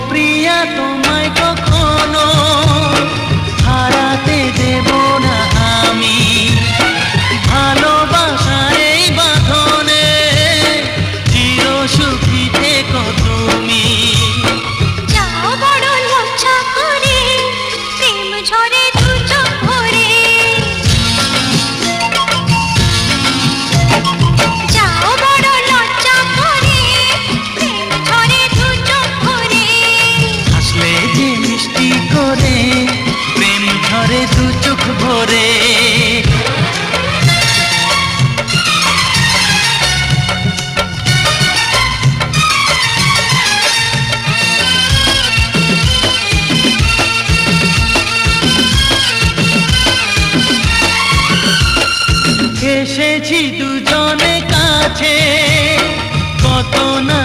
প্রিয়া তোমায় কখনো হারাতে দেব না আমি, ভালোবাসার এই বাঁধনে চির সুখী থেকো তুমি। যাও বড় লজ্জা করে প্রেম ঝরে দু চোখ ভরে, যাও বড় লজ্জা করে প্রেম ঝরে দু চোখ ভরে, হাসলে যে মিষ্টি করে প্রেম ঝরে দু চোখ ভরে। এসেছি দুজনে কাছে, কত না